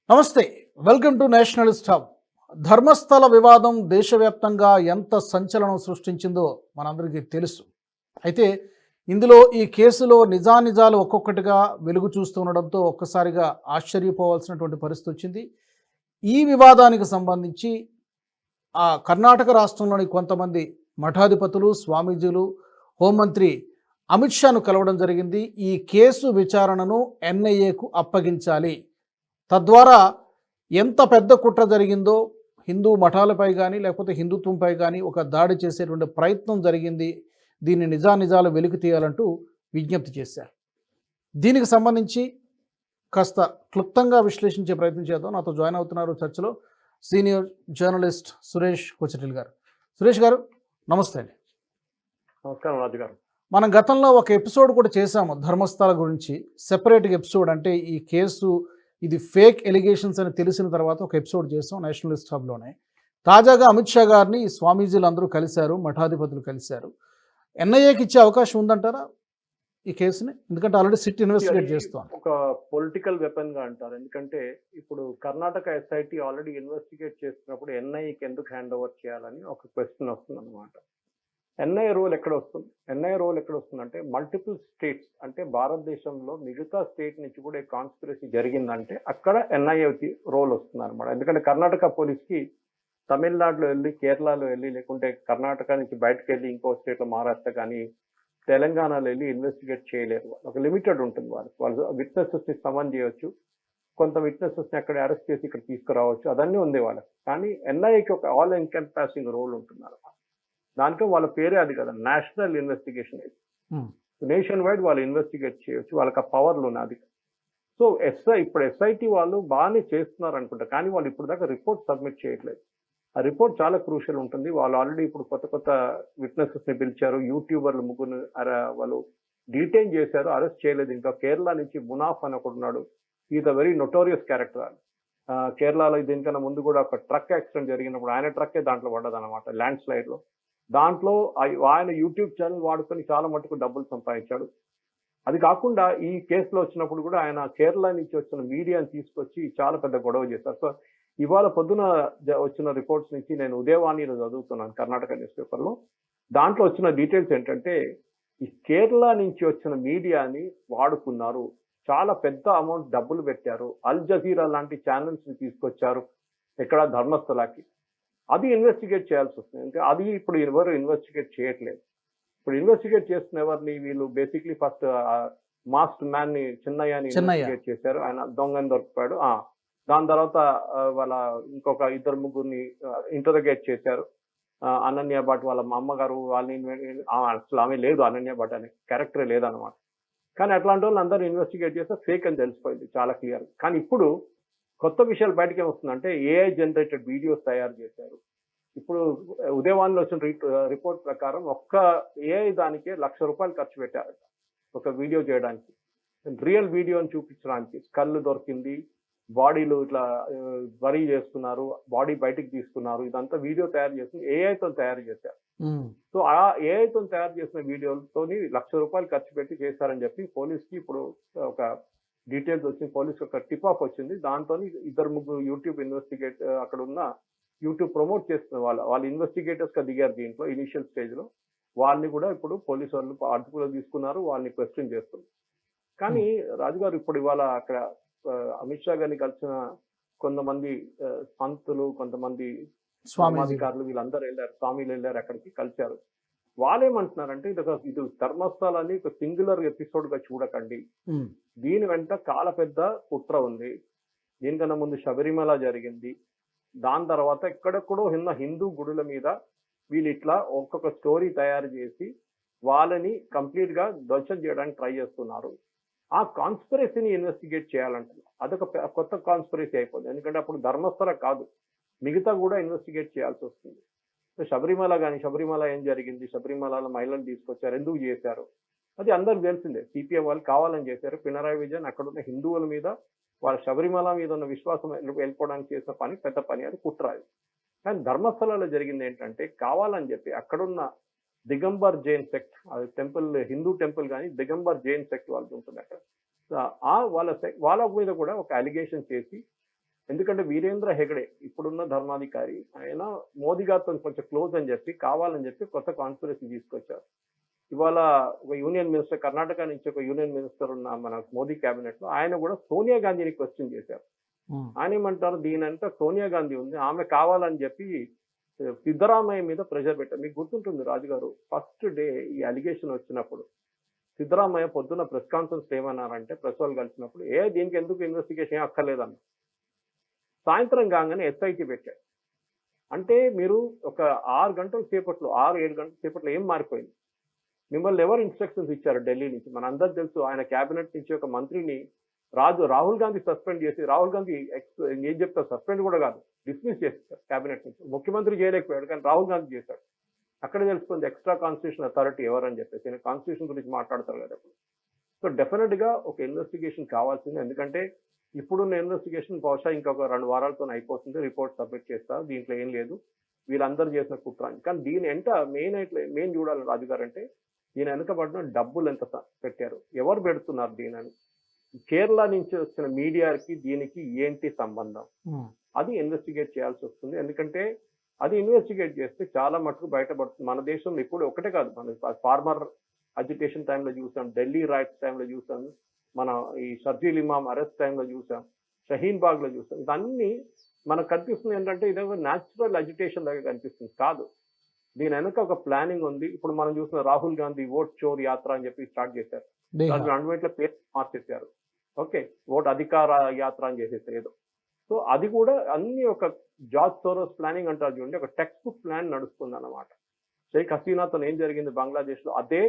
నమస్తే. Welcome to Nationalist hub. Dharmasthala వివాదం దేశవ్యాప్తంగా ఎంత సంచలనం సృష్టించిందో మనందరికీ తెలుసు. అయితే ఇందులో ఈ కేసులో నిజానిజాలు ఒక్కొక్కటిగా వెలుగు చూస్తూ ఉండడంతో ఒక్కసారిగా ఆశ్చర్యపోవాల్సినటువంటి పరిస్థితి వచ్చింది. ఈ వివాదానికి సంబంధించి కర్ణాటక రాష్ట్రంలోని కొంతమంది మఠాధిపతులు, స్వామీజీలు, హోంమంత్రి అమిత్ షాను కలవడం జరిగింది. ఈ కేసు విచారణను ఎన్ఐఏకు అప్పగించాలి. తద్వారా ఎంత పెద్ద కుట్ర జరిగిందో హిందూ మఠాలపై కానీ లేకపోతే హిందుత్వంపై కానీ ఒక దాడి చేసేటువంటి ప్రయత్నం జరిగింది. దీన్ని నిజానిజాలు వెలికి తీయాలంటూ విజ్ఞప్తి చేశారు. దీనికి సంబంధించి కాస్త క్లుప్తంగా విశ్లేషించే ప్రయత్నం చేద్దాం. నాతో జాయిన్ అవుతున్నారు చర్చలో సీనియర్ జర్నలిస్ట్ సురేష్ కొచటిల్ గారు. సురేష్ గారు నమస్తే అండి. నమస్కారం రాజు గారు. మనం గతంలో ఒక ఎపిసోడ్ కూడా చేశాము ధర్మస్థల గురించి, సెపరేట్గా ఎపిసోడ్. అంటే ఈ కేసు ఇది ఫేక్ ఎలిగేషన్స్ అని తెలిసిన తర్వాత ఒక ఎపిసోడ్ చేసాం నేషనలిస్ట్ హబ్లోనే. తాజాగా అమిత్ షా గారిని స్వామీజీలు అందరూ కలిశారు, మఠాధిపతులు కలిశారు. ఎన్ఐఏకి ఇచ్చే అవకాశం ఉందంటారా ఈ కేసుని? ఎందుకంటే ఆల్రెడీ సిట్ ఇన్వెస్టిగేట్ చేస్తాం. ఒక పొలిటికల్ వెపన్ గా అంటారు. ఎందుకంటే ఇప్పుడు కర్ణాటక ఎస్ఐటి ఆల్రెడీ ఇన్వెస్టిగేట్ చేస్తున్నప్పుడు ఎన్ఐఏకి ఎందుకు హ్యాండ్ ఓవర్ చేయాలని ఒక క్వశ్చన్ వస్తుంది అనమాట. ఎన్ఐఏ రోల్ ఎక్కడ వస్తుంది అంటే మల్టిపుల్ స్టేట్స్, అంటే భారతదేశంలో మిగతా స్టేట్ నుంచి కూడా కాన్స్పిరసీ జరిగిందంటే అక్కడ ఎన్ఐఏ రోల్ వస్తుంది అనమాట. ఎందుకంటే కర్ణాటక పోలీస్కి తమిళనాడులో వెళ్ళి, కేరళలో వెళ్ళి, లేకుంటే కర్ణాటక నుంచి బయటకు వెళ్ళి ఇంకో స్టేట్లో మహారాష్ట్ర కానీ తెలంగాణలో వెళ్ళి ఇన్వెస్టిగేట్ చేయలేరు. ఒక లిమిటెడ్ ఉంటుంది వాళ్ళు విట్నెసెస్ని సమన్ చేయొచ్చు, కొంత విట్నెసెస్ని అక్కడ అరెస్ట్ చేసి ఇక్కడ తీసుకురావచ్చు, అదన్నీ ఉంది వాళ్ళకి. కానీ ఎన్ఐఏకి ఒక ఆల్ ఎన్కంపాసింగ్ రోల్ ఉంటుంది అనమాట. దాంట్లో వాళ్ళ పేరే అది కదా, నేషనల్ ఇన్వెస్టిగేషన్. నేషన్ వైడ్ వాళ్ళు ఇన్వెస్టిగేట్ చేయొచ్చు, వాళ్ళకి ఆ పవర్లు ఉన్నది. సో ఇప్పుడు ఎస్ఐటి వాళ్ళు బాగానే చేస్తున్నారు అనుకుంటా, కానీ వాళ్ళు ఇప్పుడు దాకా రిపోర్ట్ సబ్మిట్ చేయట్లేదు. ఆ రిపోర్ట్ చాలా క్రూషియల్ ఉంటుంది. వాళ్ళు ఆల్రెడీ ఇప్పుడు కొత్త విట్నెసెస్ ని పిలిచారు, యూట్యూబర్లు ముగ్గురు వాళ్ళు డీటైన్ చేశారు, అరెస్ట్ చేయలేదు. ఇంకా కేరళ నుంచి మునాఫ్ అని ఒకడు ఉన్నాడు. Is a very notorious character. కేరళలో దీనికన్నా ముందు కూడా ఒక ట్రక్ యాక్సిడెంట్ జరిగినప్పుడు ఆయన ట్రక్కే దాంట్లో పడ్డది అనమాట, ల్యాండ్ స్లైడ్ లో. దాంట్లో ఆయన యూట్యూబ్ ఛానల్ వాడుకొని చాలా మటుకు డబ్బులు సంపాదించాడు. అది కాకుండా ఈ కేసులో వచ్చినప్పుడు కూడా ఆయన కేరళ నుంచి వచ్చిన మీడియాని తీసుకొచ్చి చాలా పెద్ద గొడవ చేశారు. సో ఇవాళ పొద్దున వచ్చిన రిపోర్ట్స్ నుంచి నేను ఉదయవాణిలో చదువుతున్నాను, కర్ణాటక న్యూస్ పేపర్లో. దాంట్లో వచ్చిన డీటెయిల్స్ ఏంటంటే ఈ కేరళ నుంచి వచ్చిన మీడియాని వాడుకున్నారు, చాలా పెద్ద అమౌంట్ డబ్బులు పెట్టారు, అల్ జజీరా లాంటి ఛానల్స్ ని తీసుకొచ్చారు ఇక్కడ ధర్మస్థలకి. అది ఇన్వెస్టిగేట్ చేయాల్సి వస్తుంది. అంటే అది ఇప్పుడు ఎవరు ఇన్వెస్టిగేట్ చేయట్లేదు. ఇప్పుడు ఇన్వెస్టిగేట్ చేస్తున్న ఎవరిని, వీళ్ళు బేసిక్లీ ఫస్ట్ మాస్క్ మ్యాన్ ని చిన్నయ్యని ఇన్వెస్టిగేట్ చేశారు, ఆయన దొంగని దొరికిపోయాడు. దాని తర్వాత వాళ్ళ ఇంకొక ఇద్దరు ముగ్గురిని ఇంటరోగేట్ చేశారు. అనన్య భట్ వాళ్ళ మా అమ్మగారు వాళ్ళని, అసలు ఆమె లేదు, అనన్య భట్ అనే క్యారెక్టరే లేదనమాట. కానీ అట్లాంటి వాళ్ళు అందరూ ఇన్వెస్టిగేట్ చేస్తే ఫేక్ అని తెలిసిపోయింది చాలా క్లియర్. కానీ ఇప్పుడు కొత్త విషయాలు బయటకి ఏమొస్తుందంటే ఏఐ జనరేటెడ్ వీడియోస్ తయారు చేశారు. ఇప్పుడు ఉదయవాణిలో వచ్చిన రిపోర్ట్ ప్రకారం ఒక్క ఏఐ దానికే ₹1,00,000 ఖర్చు పెట్టారట ఒక వీడియో చేయడానికి. రియల్ వీడియోని చూపించడానికి స్కల్ దొరికింది, బాడీలు ఇట్లా వరీ చేస్తున్నారు, బాడీ బయటికి తీసుకున్నారు, ఇదంతా వీడియో తయారు చేసి ఏఐతో తయారు చేశారు. సో ఆ ఏఐతో తయారు చేసిన వీడియోతో ₹1,00,000 ఖర్చు పెట్టి చేశారని చెప్పి పోలీస్కి ఇప్పుడు ఒక డీటెయిల్స్ వచ్చింది, పోలీస్ ఒక టిప్ ఆఫ్ వచ్చింది. దాంతో ఇద్దరు ముగ్గురు యూట్యూబ్ ఇన్వెస్టిగేట్ అక్కడ ఉన్న యూట్యూబ్ ప్రమోట్ చేస్తున్న వాళ్ళు ఇన్వెస్టిగేటర్స్ గా దిగారు దీంట్లో ఇనిషియల్ స్టేజ్ లో. వాళ్ళని కూడా ఇప్పుడు పోలీసు వాళ్ళు అదుపులో తీసుకున్నారు, వాళ్ళని క్వశ్చన్ చేస్తున్నారు. కానీ రాజుగారు ఇప్పుడు ఇవాళ అక్కడ అమిత్ షా గారిని కలిసిన కొంతమంది సంతులు, కొంతమంది స్వామాధికారులు, వీళ్ళందరూ వెళ్ళారు, స్వామిలు వెళ్ళారు, అక్కడికి కలిశారు. వాళ్ళేమంటున్నారంటే ఇది ధర్మస్థలాన్ని ఒక సింగులర్ ఎపిసోడ్ గా చూడకండి, దీని వెంట చాలా పెద్ద కుట్ర ఉంది. దీనికన్నా ముందు శబరిమల జరిగింది, దాని తర్వాత ఎక్కడెక్కడో హిందూ గుడుల మీద వీళ్ళు ఇట్లా ఒక్కొక్క స్టోరీ తయారు చేసి వాళ్ళని కంప్లీట్ గా ధ్వంసం చేయడానికి ట్రై చేస్తున్నారు. ఆ కాన్స్పిరసీని ఇన్వెస్టిగేట్ చేయాలంటున్నారు. అదొక కొత్త కాన్స్పిరసీ అయిపోయింది. ఎందుకంటే అప్పుడు ధర్మస్థల కాదు, మిగతా కూడా ఇన్వెస్టిగేట్ చేయాల్సి వస్తుంది. శబరిమల కానీ, శబరిమల ఏం జరిగింది, శబరిమలలో మహిళలు తీసుకొచ్చారు, ఎందుకు చేశారు, అది అందరికి తెలిసిందే. సిపిఎం వాళ్ళు కావాలని చేశారు. పినరాయి విజయన్ అక్కడ ఉన్న హిందువుల మీద, వాళ్ళ శబరిమల మీద ఉన్న విశ్వాసం వెళ్ళిపోవడానికి చేసిన పని పెద్ద పని, అది కుట్ర. కానీ ధర్మస్థలలో జరిగింది ఏంటంటే కావాలని చెప్పి అక్కడున్న దిగంబర్ జైన్ సెక్ట్, అది టెంపుల్, హిందూ టెంపుల్ కానీ దిగంబర్ జైన్ సెక్ట్ వాళ్ళకి ఉంటుంది అక్కడ. వాళ్ళ మీద కూడా ఒక అలిగేషన్ చేసి ఎందుకంటే వీరేంద్ర హెగడే ఇప్పుడున్న ధర్మాధికారి ఆయన మోదీ గారితో కొంచెం క్లోజ్ అని చెప్పి కావాలని చెప్పి కొత్త కాన్స్పిరసీ తీసుకొచ్చారు. ఇవాళ ఒక యూనియన్ మినిస్టర్, కర్ణాటక నుంచి ఒక యూనియన్ మినిస్టర్ ఉన్న మన మోదీ క్యాబినెట్ లో ఆయన కూడా సోనియా గాంధీని క్వశ్చన్ చేశారు. ఆయన ఏమంటారు, దీనంతా సోనియా గాంధీ ఉంది, ఆమె కావాలని చెప్పి సిద్ధరామయ్య మీద ప్రెషర్ పెట్టారు. మీకు గుర్తుంటుంది రాజుగారు, ఫస్ట్ డే ఈ అలిగేషన్ వచ్చినప్పుడు సిద్ధరామయ్య పొద్దున్న ప్రెస్ కాన్ఫరెన్స్ ఏమన్నారంటే, ప్రెస్ వాళ్ళు కలిసినప్పుడు దీనికి ఎందుకు ఇన్వెస్టిగేషన్ అక్కర్లేదన్న. సాయంత్రం కాగానే ఎస్ఐటీ పెట్టాడు. అంటే మీరు ఒక 6-7 గంటల సేపట్లో ఏం మారిపోయింది? మిమ్మల్ని ఎవరు ఇన్స్ట్రక్షన్స్ ఇచ్చారు ఢిల్లీ నుంచి? మన అందరికి తెలుసు, ఆయన క్యాబినెట్ నుంచి ఒక మంత్రిని రాహుల్ గాంధీ సస్పెండ్ చేసి, రాహుల్ గాంధీ ఏం చెప్తారు, సస్పెండ్ కూడా కాదు, డిస్మిస్ చేస్తారు క్యాబినెట్ నుంచి. ముఖ్యమంత్రి చేయలేకపోయాడు, కానీ రాహుల్ గాంధీ చేశాడు. అక్కడ తెలుస్తుంది ఎక్స్ట్రా కాన్స్టిట్యూషన్ అథారిటీ ఎవరని చెప్పేసి. నేను కాన్స్టిట్యూషన్ గురించి మాట్లాడతారు కదా ఇప్పుడు. సో డెఫినెట్ గా ఒక ఇన్వెస్టిగేషన్ కావాల్సింది. ఎందుకంటే ఇప్పుడున్న ఇన్వెస్టిగేషన్ బహుశా ఇంకొక 2 వారాలతో అయిపోతుంది, రిపోర్ట్ సబ్మిట్ చేస్తారు, దీంట్లో ఏం లేదు, వీళ్ళందరూ చేసిన కుట్ర. కానీ దీని వెంట మెయిన్ చూడాలి రాజుగారు అంటే, దీని వెనకబడిన డబ్బులు ఎంత పెట్టారు, ఎవరు పెడుతున్నారు దీనిని, కేరళ నుంచి వచ్చిన మీడియాకి దీనికి ఏంటి సంబంధం, అది ఇన్వెస్టిగేట్ చేయాల్సి వస్తుంది. ఎందుకంటే అది ఇన్వెస్టిగేట్ చేస్తే చాలా మటుకు బయటపడుతుంది. మన దేశంలో ఇప్పుడు ఒకటే కాదు, మన ఫార్మర్ అజిటేషన్ టైంలో చూసాం, ఢిల్లీ రైట్స్ టైంలో చూసాం, మన ఈ షర్జీల్ ఇమామ్ అరెస్ట్ టైంలో చూసాం, షహీన్ బాగ్ లో చూసాం. ఇదన్నీ మనకు కనిపిస్తుంది ఏంటంటే ఇదేదో న్యాచురల్ అజిటేషన్ లాగా కనిపిస్తుంది. కాదు, దీని వెనక ఒక ప్లానింగ్ ఉంది. ఇప్పుడు మనం చూసిన రాహుల్ గాంధీ ఓట్ చోర్ యాత్ర అని చెప్పి స్టార్ట్ చేశారు, అన్నింటిలో పేరు మార్చేశారు. ఓకే, ఓట్ అధికార యాత్ర అని చేసేసారు ఏదో. సో అది కూడా అన్ని ఒక జార్జ్ సోరోస్ ప్లానింగ్ అంటారు చూడండి, ఒక టెక్స్ట్ బుక్ ప్లాన్ నడుస్తుంది అన్నమాట. షేక్ హసీనాతో ఏం జరిగింది బంగ్లాదేశ్ లో, అదే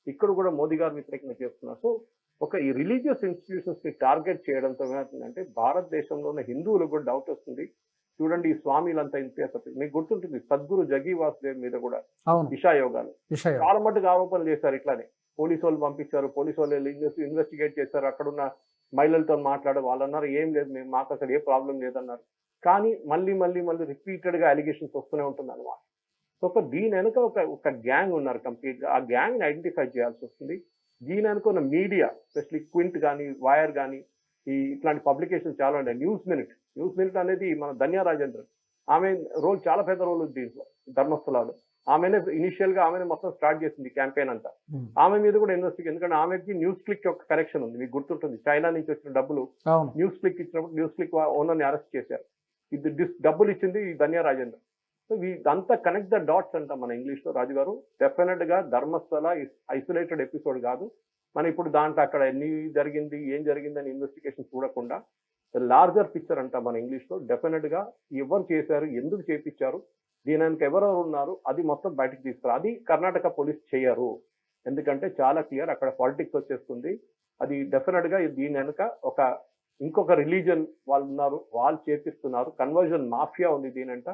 ఇక్కడ కూడా మోదీ గారు వ్యతిరేకంగా చేస్తున్నారు. సో ఒక ఈ రిలీజియస్ ఇన్స్టిట్యూషన్స్ ని టార్గెట్ చేయడంతో ఏమవుతుందంటే భారతదేశంలో ఉన్న హిందువులకు కూడా డౌట్ వస్తుంది. చూడండి, ఈ స్వామిలంతా ఇంత, మీకు గుర్తుంటుంది సద్గురు జగీ వాసుదేవ్ మీద కూడా దిశా యోగాలు చాలా మట్టుకు ఆరోపణలు చేశారు. ఇట్లానే పోలీసు వాళ్ళు పంపించారు, పోలీసు వాళ్ళు ఇన్వెస్టిగేట్ చేశారు, అక్కడున్న మహిళలతో మాట్లాడే వాళ్ళు అన్నారు ఏం లేదు, మేము మాకు అసలు ఏ ప్రాబ్లం లేదన్నారు. కానీ మళ్ళీ రిపీటెడ్ గా అలిగేషన్స్ వస్తూనే ఉంటుంది అనమాట. సో దీని వెనుక ఒక గ్యాంగ్ ఉన్నారు కంప్లీట్ గా. ఆ గ్యాంగ్ ని ఐడెంటిఫై చేయాల్సి వస్తుంది. దీని వెనుక ఉన్న మీడియా, ఎస్పెషల్లీ క్వింట్ కానీ, వైర్ కానీ, ఇట్లాంటి పబ్లికేషన్ చాలా ఉన్నాయి. న్యూస్ మినిట్ అనేది మన ధన్యా రాజేంద్రన్, ఆమె రోల్ చాలా పెద్ద రోల్ ఉంది దీంట్లో, ధర్మస్థలాలు. ఆమెనే ఇనిషియల్ గా ఆమెనే మొత్తం స్టార్ట్ చేసింది క్యాంపెయిన్ అంతా. ఆమె మీద కూడా ఇన్వెస్టిగేషన్, ఎందుకంటే ఆమెకి న్యూస్ క్లిక్ యొక్క కనెక్షన్ ఉంది. మీకు గుర్తుంటుంది, చైనా నుంచి వచ్చిన డబ్బులు న్యూస్ క్లిక్ ఇచ్చినప్పుడు న్యూస్ క్లిక్ ఓనర్ ని అరెస్ట్ చేశారు. ఇది డబ్బులు ఇచ్చింది ఈ ధన్యా రాజేంద్రన్. సో ఇదంతా కనెక్ట్ ద డాట్స్ అంటాం మన ఇంగ్లీష్ లో రాజు గారు. డెఫినెట్ గా ధర్మస్థల ఐసోలేటెడ్ ఎపిసోడ్ కాదు. మనం ఇప్పుడు దాంట్లో అక్కడ ఎన్ని జరిగింది, ఏం జరిగిందని ఇన్వెస్టిగేషన్ చూడకుండా లార్జర్ పిక్చర్ అంటాం మన ఇంగ్లీష్ లో. డెఫినెట్ గా ఎవరు చేశారు, ఎందుకు చేపించారు, దీని వెనక ఎవరెవరు ఉన్నారు, అది మొత్తం బయటకు తీసుకురా. అది కర్ణాటక పోలీస్ చేయరు, ఎందుకంటే చాలా క్లియర్ అక్కడ పాలిటిక్స్ వచ్చేస్తుంది. అది డెఫినెట్ గా దీని వెనక ఇంకొక రిలీజన్ వాళ్ళు ఉన్నారు, వాళ్ళు చేపిస్తున్నారు. కన్వర్జన్ మాఫియా ఉంది దీనంట.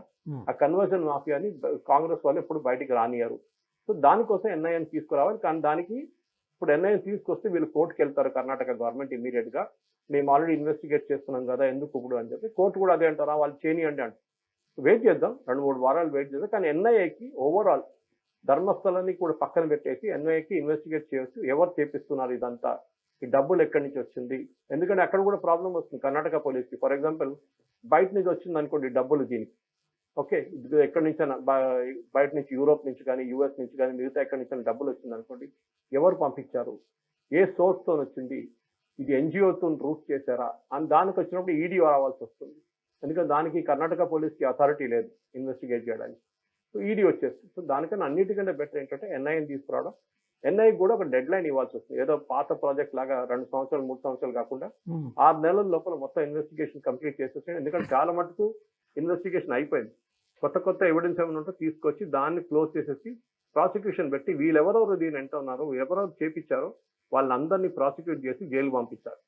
ఆ కన్వర్జన్ మాఫియాని కాంగ్రెస్ వాళ్ళు ఎప్పుడు బయటికి రానియరు. సో దానికోసం ఎన్ఐఏని తీసుకురావాలి. కానీ దానికి ఇప్పుడు ఎన్ఐఏ తీసుకొస్తే వీళ్ళు కోర్టుకు వెళ్తారు కర్ణాటక గవర్నమెంట్ ఇమీడియట్ గా. మేము ఆల్రెడీ ఇన్వెస్టిగేట్ చేస్తున్నాం కదా, ఎందుకు ఇప్పుడు అని చెప్పి కోర్టు కూడా అదే అంటారా, వాళ్ళు చేయనియండి అంటారు. వెయిట్ చేద్దాం, 2-3 వారాలు వెయిట్ చేద్దాం. కానీ ఎన్ఐఏకి ఓవరాల్ ధర్మస్థలాన్ని కూడా పక్కన పెట్టేసి ఎన్ఐఏకి ఇన్వెస్టిగేట్ చేయొచ్చు, ఎవరు చేపిస్తున్నారు ఇదంతా, ఈ డబ్బులు ఎక్కడి నుంచి వచ్చింది. ఎందుకంటే అక్కడ కూడా ప్రాబ్లం వస్తుంది కర్ణాటక పోలీస్కి. ఫర్ ఎగ్జాంపుల్ బయట నుంచి వచ్చింది అనుకోండి డబ్బులు దీనికి, ఓకే, ఇది ఎక్కడి నుంచి బయట నుంచి, యూరోప్ నుంచి కానీ, యూఎస్ నుంచి కానీ, మిగతా ఎక్కడి నుంచి డబ్బులు వచ్చింది అనుకోండి, ఎవరు పంపించారు, ఏ సోర్స్ తో వచ్చింది, ఇది ఎన్జిఓతో రూట్ చేశారా అని దానికి వచ్చినప్పుడు ఈడీ రావాల్సి వస్తుంది. ఎందుకంటే దానికి కర్ణాటక పోలీస్కి అథారిటీ లేదు ఇన్వెస్టిగేట్ చేయడానికి. సో ఈడీ వచ్చేస్తుంది. సో దానికన్నా అన్నిటికంటే బెటర్ ఏంటంటే ఎన్ఐఏని తీసుకురావడం. ఎన్ఐ కూడా ఒక డెడ్ లైన్ ఇవ్వాల్సి వస్తుంది. ఏదో పాత ప్రాజెక్ట్ లాగా 2 సంవత్సరాలు 3 సంవత్సరాలు కాకుండా 6 నెలల లోపల మొత్తం ఇన్వెస్టిగేషన్ కంప్లీట్ చేసేసాడు. ఎందుకంటే చాలా మటుకు ఇన్వెస్టిగేషన్ అయిపోయింది. కొత్త ఎవిడెన్స్ ఏమైనా ఉంటే తీసుకొచ్చి దాన్ని క్లోజ్ చేసేసి ప్రాసిక్యూషన్ పెట్టి వీళ్ళెవరెవరు దీని ఎంత ఉన్నారో, ఎవరెవరు చేపించారో వాళ్ళందరినీ ప్రాసిక్యూట్ చేసి జైలు పంపించారు.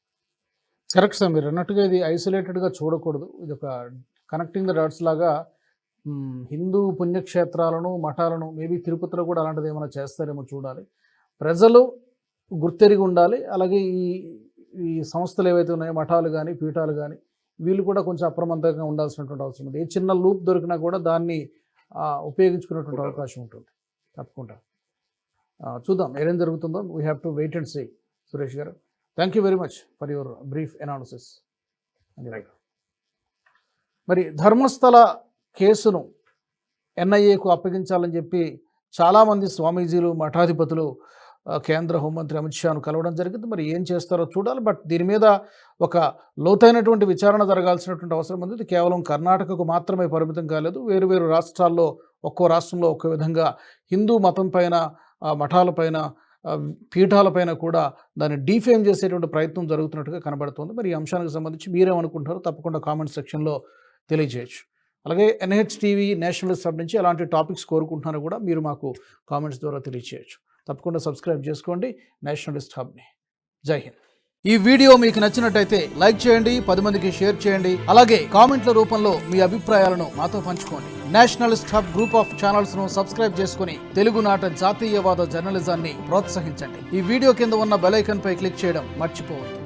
కరెక్ట్ సార్, మీరు అన్నట్టుగా ఇది ఐసోలేటెడ్గా చూడకూడదు. ఇది ఒక కనెక్టింగ్ ద డాట్స్ లాగా హిందూ పుణ్యక్షేత్రాలను, మఠాలను, మేబీ తిరుపతిలో కూడా అలాంటిది ఏమైనా చేస్తారేమో చూడాలి. ప్రజలు గుర్తెరిగి ఉండాలి. అలాగే ఈ సంస్థలు ఏవైతే ఉన్నాయో, మఠాలు కానీ, పీఠాలు కానీ, వీళ్ళు కూడా కొంచెం అప్రమత్తంగా ఉండాల్సినటువంటి అవసరం ఉంది. ఏ చిన్న లూప్ దొరికినా కూడా దాన్ని ఉపయోగించుకునేటువంటి అవకాశం ఉంటుంది తప్పకుండా. చూద్దాం ఏం జరుగుతుందో. We have to wait and see. Suresh garu, thank you very much for your brief analysis. మరి ధర్మస్థల కేసును ఎన్ఐఏకు అప్పగించాలని చెప్పి చాలామంది స్వామీజీలు మఠాధిపతులు కేంద్ర హోంమంత్రి అమిత్ షాను కలవడం జరిగింది. మరి ఏం చేస్తారో చూడాలి. బట్ దీని మీద ఒక లోతైనటువంటి విచారణ జరగాల్సినటువంటి అవసరం ఉంది. ఇది కేవలం కర్ణాటకకు మాత్రమే పరిమితం కాలేదు. వేరు రాష్ట్రాల్లో ఒక్కో రాష్ట్రంలో ఒక్కో విధంగా హిందూ మతం పైన మఠాలపైన పీఠాలపైన కూడా దాన్ని డీఫేమ్ చేసేటువంటి ప్రయత్నం జరుగుతున్నట్టుగా కనబడుతుంది. మరి ఈ అంశానికి సంబంధించి మీరేమనుకుంటారో తప్పకుండా కామెంట్ సెక్షన్లో తెలియజేయచ్చు. అలాగే NH టీవీ నేషనలిస్ట్ హబ్ నుంచి ఎలాంటి టాపిక్స్ కోరుకుంటున్నారో కూడా మీరు మాకు కామెంట్స్ ద్వారా తెలియజేయచ్చు. తప్పకుండా సబ్స్క్రైబ్ చేసుకోండి నేషనలిస్ట్ హబ్ని. జై హింద్. ఈ వీడియో మీకు నచ్చినట్టయితే లైక్ చేయండి, 10 మందికి షేర్ చేయండి. అలాగే కామెంట్ల రూపంలో మీ అభిప్రాయాలను మాతో పంచుకోండి. Nationalist hub group of channels ను సబ్స్క్రైబ్ చేసుకుని తెలుగునాట జాతీయవాద జర్నలిజాన్ని ప్రోత్సహించండి. ఈ వీడియో కింద ఉన్న బెల్ ఐకాన్ పై క్లిక్ చేయడం మర్చిపోవద్దు.